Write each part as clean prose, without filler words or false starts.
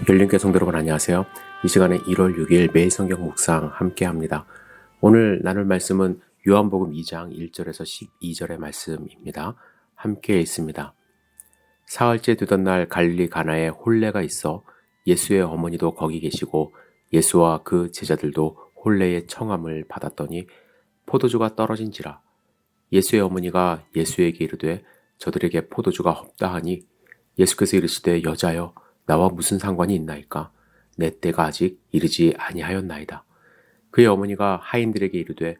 열린교회 성도 여러분 안녕하세요. 이 시간에 1월 6일 매일 성경 묵상 함께합니다. 오늘 나눌 말씀은 요한복음 2장 1절에서 12절의 말씀입니다. 함께 읽습니다. 사흘째 되던 날 갈릴리 가나에 혼례가 있어 예수의 어머니도 거기 계시고 예수와 그 제자들도 혼례의 청함을 받았더니 포도주가 떨어진지라. 예수의 어머니가 예수에게 이르되 저들에게 포도주가 없다 하니 예수께서 이르시되 여자여 나와 무슨 상관이 있나이까? 내 때가 아직 이르지 아니하였나이다. 그의 어머니가 하인들에게 이르되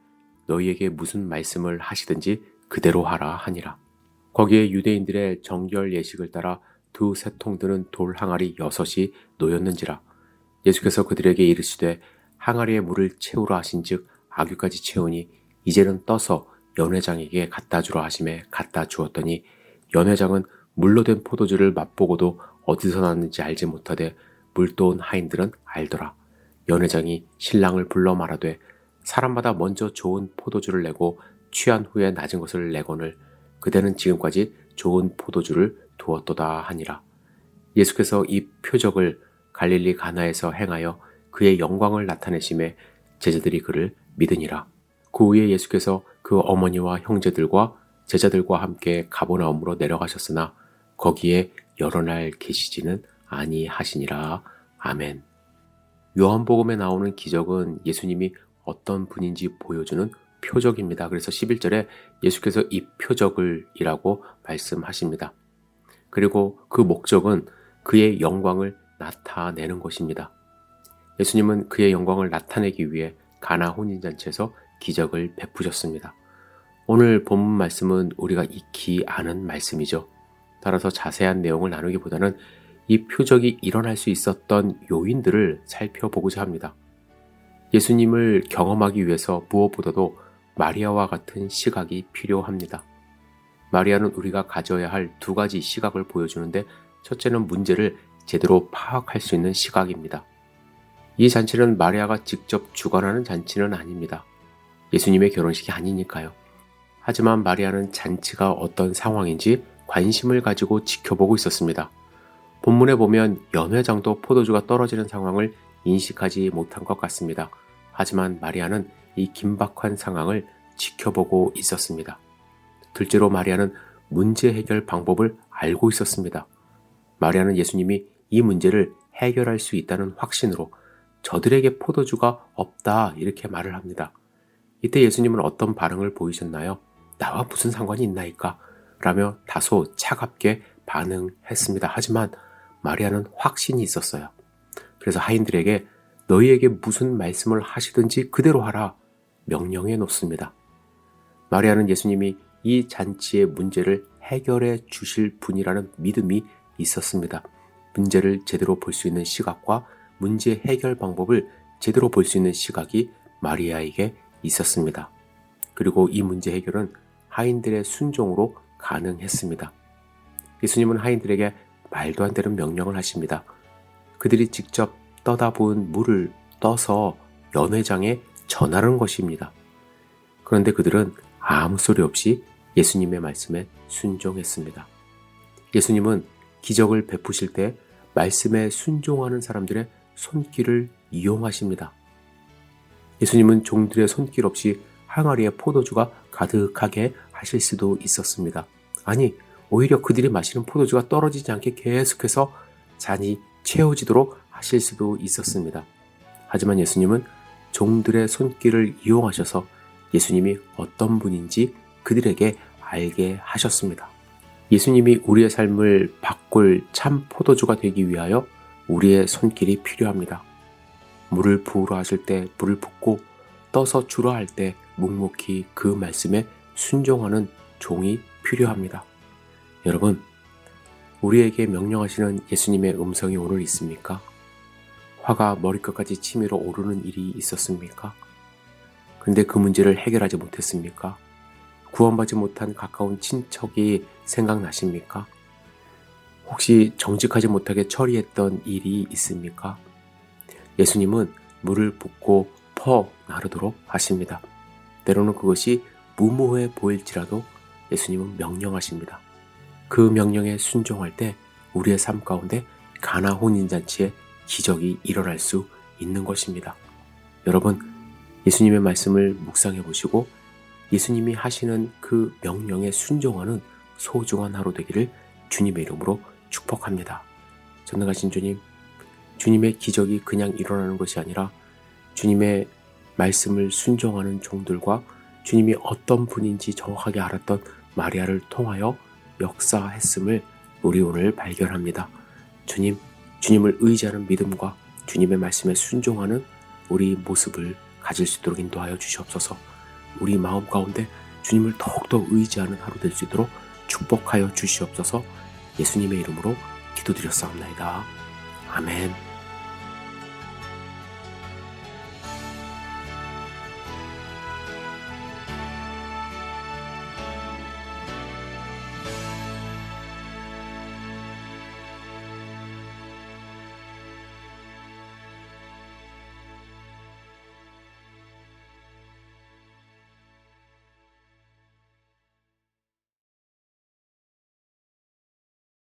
너희에게 무슨 말씀을 하시든지 그대로 하라 하니라. 거기에 유대인들의 정결 예식을 따라 두 세통 드는 돌 항아리 6이 놓였는지라. 예수께서 그들에게 이르시되 항아리에 물을 채우라 하신즉 아귀까지 채우니 이제는 떠서 연회장에게 갖다 주라 하심에 갖다 주었더니 연회장은 물로 된 포도주를 맛보고도 어디서 났는지 알지 못하되 물도온 하인들은 알더라. 연회장이 신랑을 불러 말하되 사람마다 먼저 좋은 포도주를 내고 취한 후에 낮은 것을 내거늘 그대는 지금까지 좋은 포도주를 두었도다 하니라. 예수께서 이 표적을 갈릴리 가나에서 행하여 그의 영광을 나타내심에 제자들이 그를 믿으니라. 그 후에 예수께서 그 어머니와 형제들과 제자들과 함께 가버나움으로 내려가셨으나 거기에 여러 날 계시지는 아니하시니라. 아멘. 요한복음에 나오는 기적은 예수님이 어떤 분인지 보여주는 표적입니다. 그래서 11절에 예수께서 이 표적을 이라고 말씀하십니다. 그리고 그 목적은 그의 영광을 나타내는 것입니다. 예수님은 그의 영광을 나타내기 위해 가나 혼인잔치에서 기적을 베푸셨습니다. 오늘 본문 말씀은 우리가 익히 아는 말씀이죠. 따라서 자세한 내용을 나누기보다는 이 표적이 일어날 수 있었던 요인들을 살펴보고자 합니다. 예수님을 경험하기 위해서 무엇보다도 마리아와 같은 시각이 필요합니다. 마리아는 우리가 가져야 할 두 가지 시각을 보여주는데 첫째는 문제를 제대로 파악할 수 있는 시각입니다. 이 잔치는 마리아가 직접 주관하는 잔치는 아닙니다. 예수님의 결혼식이 아니니까요. 하지만 마리아는 잔치가 어떤 상황인지 관심을 가지고 지켜보고 있었습니다. 본문에 보면 연회장도 포도주가 떨어지는 상황을 인식하지 못한 것 같습니다. 하지만 마리아는 이 긴박한 상황을 지켜보고 있었습니다. 둘째로 마리아는 문제 해결 방법을 알고 있었습니다. 마리아는 예수님이 이 문제를 해결할 수 있다는 확신으로 저들에게 포도주가 없다 이렇게 말을 합니다. 이때 예수님은 어떤 반응을 보이셨나요? 나와 무슨 상관이 있나이까? 라며 다소 차갑게 반응했습니다. 하지만 마리아는 확신이 있었어요. 그래서 하인들에게 너희에게 무슨 말씀을 하시든지 그대로 하라 명령해 놓습니다. 마리아는 예수님이 이 잔치의 문제를 해결해 주실 분이라는 믿음이 있었습니다. 문제를 제대로 볼 수 있는 시각과 문제 해결 방법을 제대로 볼 수 있는 시각이 마리아에게 있었습니다. 그리고 이 문제 해결은 하인들의 순종으로 가능했습니다. 예수님은 하인들에게 말도 안 되는 명령을 하십니다. 그들이 직접 떠다 본 물을 떠서 연회장에 전하는 것입니다. 그런데 그들은 아무 소리 없이 예수님의 말씀에 순종했습니다. 예수님은 기적을 베푸실 때 말씀에 순종하는 사람들의 손길을 이용하십니다. 예수님은 종들의 손길 없이 항아리에 포도주가 가득하게 하실 수도 있었습니다. 아니, 오히려 그들이 마시는 포도주가 떨어지지 않게 계속해서 잔이 채워지도록 하실 수도 있었습니다. 하지만 예수님은 종들의 손길을 이용하셔서 예수님이 어떤 분인지 그들에게 알게 하셨습니다. 예수님이 우리의 삶을 바꿀 참 포도주가 되기 위하여 우리의 손길이 필요합니다. 물을 부으라 하실 때 물을 붓고 떠서 주라 할 때 묵묵히 그 말씀에 순종하는 종이 필요합니다. 여러분, 우리에게 명령하시는 예수님의 음성이 오늘 있습니까? 화가 머리끝까지 치밀어 오르는 일이 있었습니까? 그런데 그 문제를 해결하지 못했습니까? 구원받지 못한 가까운 친척이 생각나십니까? 혹시 정직하지 못하게 처리했던 일이 있습니까? 예수님은 물을 붓고 퍼 나르도록 하십니다. 때로는 그것이 무모해 보일지라도 예수님은 명령하십니다. 그 명령에 순종할 때 우리의 삶 가운데 가나 혼인잔치에 기적이 일어날 수 있는 것입니다. 여러분, 예수님의 말씀을 묵상해 보시고 예수님이 하시는 그 명령에 순종하는 소중한 하루 되기를 주님의 이름으로 축복합니다. 전능하신 주님, 주님의 기적이 그냥 일어나는 것이 아니라 주님의 말씀을 순종하는 종들과 주님이 어떤 분인지 정확하게 알았던 마리아를 통하여 역사했음을 우리 오늘 발견합니다. 주님, 주님을 의지하는 믿음과 주님의 말씀에 순종하는 우리 모습을 가질 수 있도록 인도하여 주시옵소서. 우리 마음 가운데 주님을 더욱더 의지하는 하루 될 수 있도록 축복하여 주시옵소서. 예수님의 이름으로 기도드렸사옵나이다. 아멘.